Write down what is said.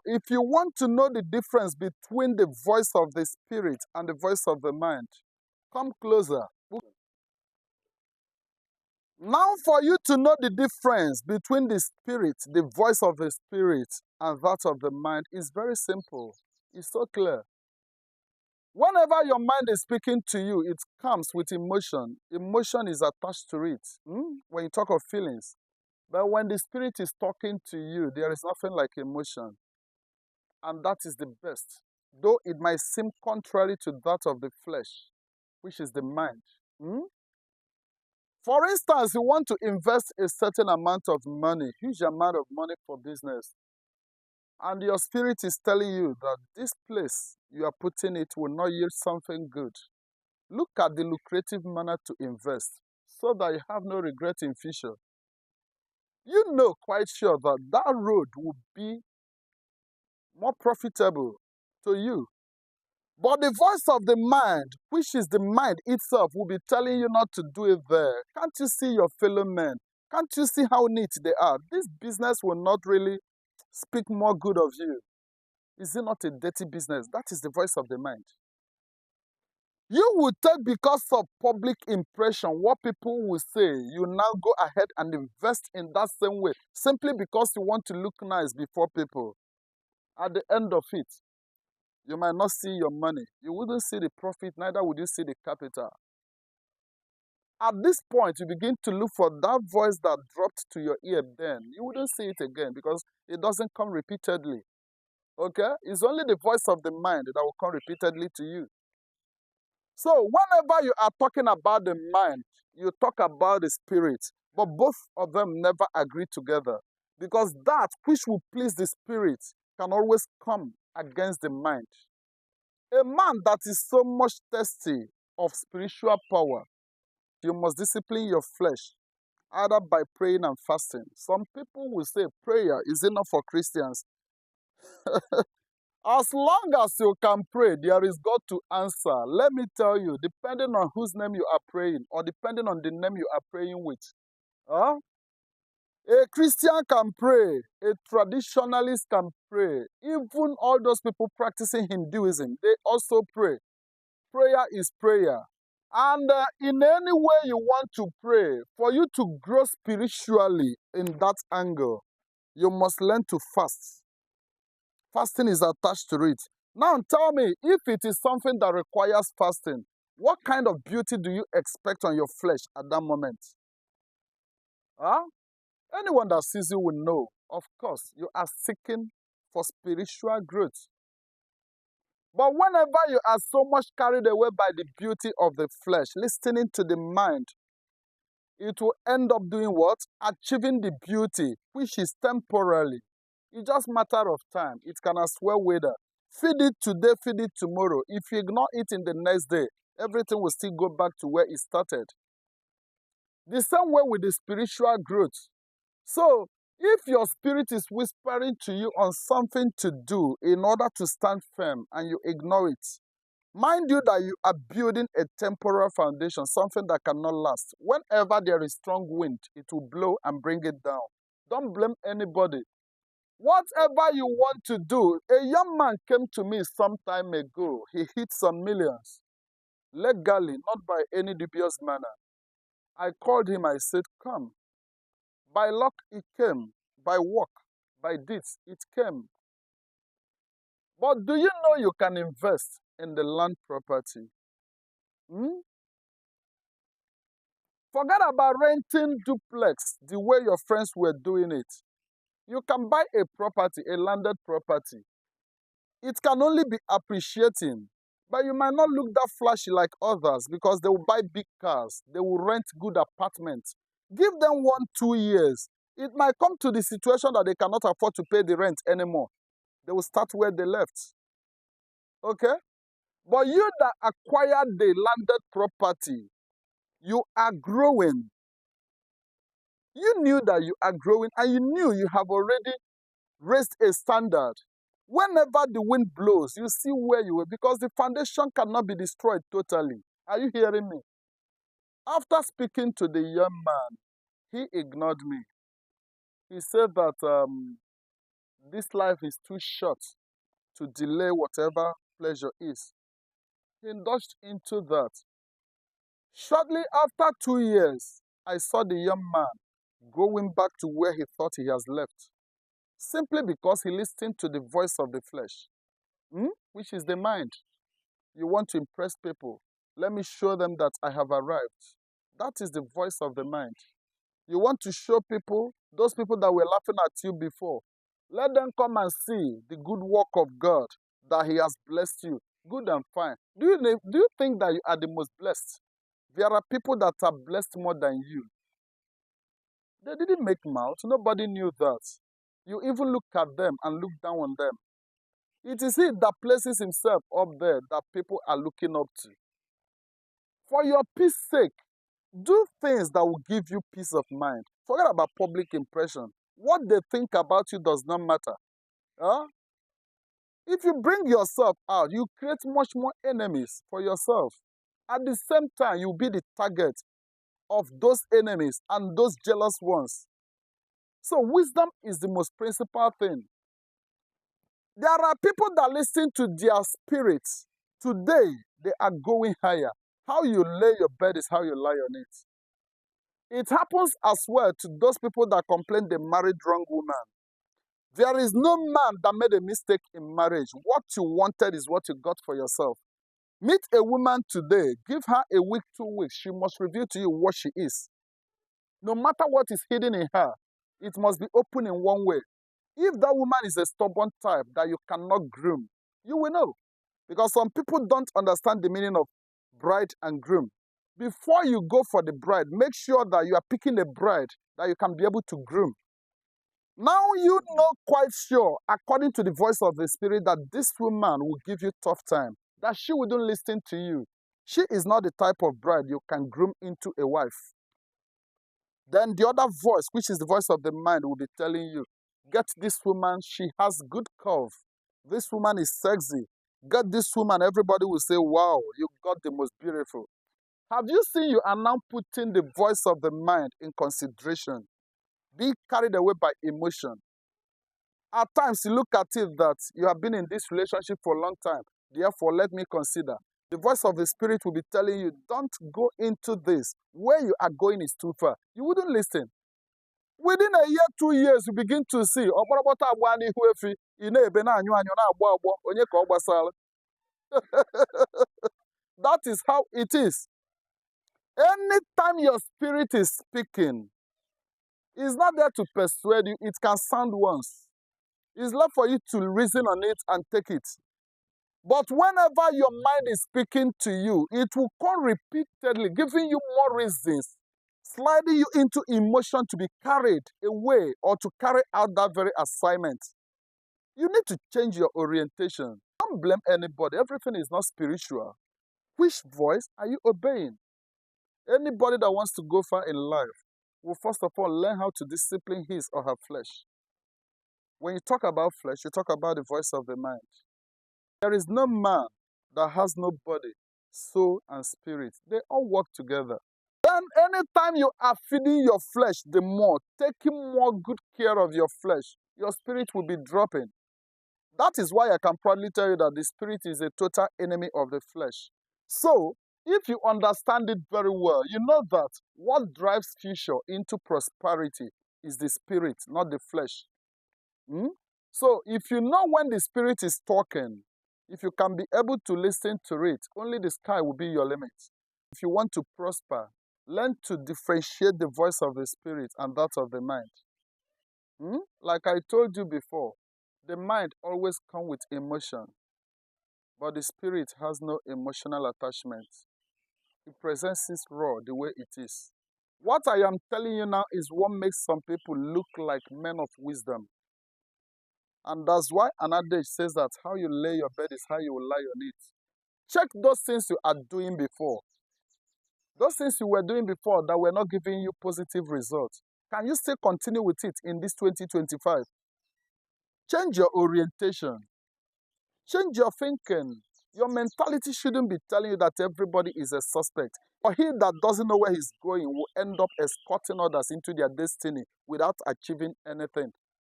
if you want to know the difference between the voice of the spirit and the voice of the mind, come closer. Now, for you to know the difference between the spirit, the voice of the spirit, and that of the mind is very simple. It's so clear. Whenever your mind is speaking to you, it comes with emotion. Emotion is attached to it. When you talk of feelings. But when the spirit is talking to you, there is nothing like emotion. And that is the best. Though it might seem contrary to that of the flesh, which is the mind. For instance, you want to invest a certain amount of money, huge amount of money for business. And your spirit is telling you that this place you are putting it will not yield something good. Look at the lucrative manner to invest so that you have no regret in future. You know quite sure that that road will be more profitable to you. But the voice of the mind, which is the mind itself, will be telling you not to do it there. Can't you see your fellow men? Can't you see how neat they are? This business will not really speak more good of you. Is it not a dirty business? That is the voice of the mind. You will take, because of public impression, what people will say. You now go ahead and invest in that same way, simply because you want to look nice before people. At the end of it, you might not see your money. You wouldn't see the profit, neither would you see the capital. At this point, you begin to look for that voice that dropped to your ear then. You wouldn't see it again because it doesn't come repeatedly. Okay? It's only the voice of the mind that will come repeatedly to you. So whenever you are talking about the mind, you talk about the spirit, but both of them never agree together, because that which will please the spirit can always come against the mind. A man that is so much thirsty of spiritual power, you must discipline your flesh, either by praying and fasting. Some people will say prayer is enough for Christians. As long as you can pray, there is God to answer. Let me tell you, depending on whose name you are praying, or depending on the name you are praying with. A Christian can pray, a traditionalist can pray. Even all those people practicing Hinduism, they also pray. Prayer is prayer. And in any way you want to pray, for you to grow spiritually in that angle, you must learn to fast. Fasting is attached to it. Now tell me, if it is something that requires fasting, what kind of beauty do you expect on your flesh at that moment? Anyone that sees you will know, of course, you are seeking for spiritual growth. But whenever you are so much carried away by the beauty of the flesh, listening to the mind, it will end up doing what? Achieving the beauty, which is temporarily. It's just a matter of time. It can as well wither. Feed it today, feed it tomorrow. If you ignore it in the next day, everything will still go back to where it started. The same way with the spiritual growth. So, if your spirit is whispering to you on something to do in order to stand firm and you ignore it, mind you that you are building a temporal foundation, something that cannot last. Whenever there is strong wind, it will blow and bring it down. Don't blame anybody. Whatever you want to do, a young man came to me some time ago. He hit some millions, legally, not by any dubious manner. I called him, I said, come. By luck, it came. By work, by deeds, it came. But do you know you can invest in the land property? Forget about renting duplex the way your friends were doing it. You can buy a property, a landed property. It can only be appreciating, but you might not look that flashy like others because they will buy big cars. They will rent good apartments. Give them 1-2 years. It might come to the situation that they cannot afford to pay the rent anymore. They will start where they left. Okay? But you that acquired the landed property, you are growing. You knew that you are growing and you knew you have already raised a standard. Whenever the wind blows, you see where you were, because the foundation cannot be destroyed totally. Are you hearing me? After speaking to the young man, he ignored me. He said that this life is too short to delay whatever pleasure is. He indulged into that. Shortly after 2 years, I saw the young man going back to where he thought he has left, simply because he listened to the voice of the flesh, which is the mind. You want to impress people. Let me show them that I have arrived. That is the voice of the mind. You want to show people, those people that were laughing at you before, let them come and see the good work of God, that He has blessed you. Good and fine. Do you think that you are the most blessed? There are people that are blessed more than you. They didn't make mouth. Nobody knew that. You even look at them and look down on them. It is He that places Himself up there that people are looking up to. For your peace sake, do things that will give you peace of mind. Forget about public impression. What they think about you does not matter. If you bring yourself out, you create much more enemies for yourself. At the same time, you'll be the target of those enemies and those jealous ones. So wisdom is the most principal thing. There are people that listen to their spirits. Today, they are going higher. How you lay your bed is how you lie on it. It happens as well to those people that complain they married wrong woman. There is no man that made a mistake in marriage. What you wanted is what you got for yourself. Meet a woman today. Give her a week, 2 weeks. She must reveal to you what she is. No matter what is hidden in her, it must be open in one way. If that woman is a stubborn type that you cannot groom, you will know. Because some people don't understand the meaning of bride and groom. Before you go for the bride, make sure that you are picking a bride that you can be able to groom. Now you know quite sure, according to the voice of the Spirit, that this woman will give you tough time, that she wouldn't listen to you. She is not the type of bride you can groom into a wife. Then the other voice, which is the voice of the mind, will be telling you, get this woman, she has good curve. This woman is sexy. Get this woman, everybody will say, wow, you got the most beautiful. Have you seen you are now putting the voice of the mind in consideration? Be carried away by emotion. At times, you look at it that you have been in this relationship for a long time. Therefore, let me consider. The voice of the Spirit will be telling you, don't go into this. Where you are going is too far. You wouldn't listen. Within a year, 2 years, you begin to see, that is how it is. Anytime your spirit is speaking, it's not there to persuade you. It can sound once. It's left for you to reason on it and take it. But whenever your mind is speaking to you, it will come repeatedly, giving you more reasons, sliding you into emotion to be carried away or to carry out that very assignment. You need to change your orientation. Don't blame anybody. Everything is not spiritual. Which voice are you obeying? Anybody that wants to go far in life will first of all learn how to discipline his or her flesh. When you talk about flesh, you talk about the voice of the mind. There is no man that has no body, soul, and spirit. They all work together. Then anytime you are feeding your flesh the more, taking more good care of your flesh, your spirit will be dropping. That is why I can proudly tell you that the spirit is a total enemy of the flesh. So, if you understand it very well, you know that what drives future into prosperity is the spirit, not the flesh. So, if you know when the spirit is talking, if you can be able to listen to it, only the sky will be your limit. If you want to prosper, learn to differentiate the voice of the spirit and that of the mind. Like I told you before, the mind always comes with emotion, but the spirit has no emotional attachment. It presents it raw the way it is. What I am telling you now is what makes some people look like men of wisdom. And that's why an adage says that how you lay your bed is how you will lie on it. Check those things you are doing before. Those things you were doing before that were not giving you positive results. Can you still continue with it in this 2025? Change your orientation. Change your thinking. Your mentality shouldn't be telling you that everybody is a suspect. Or he that doesn't know where he's going will end up escorting others into their destiny without achieving anything.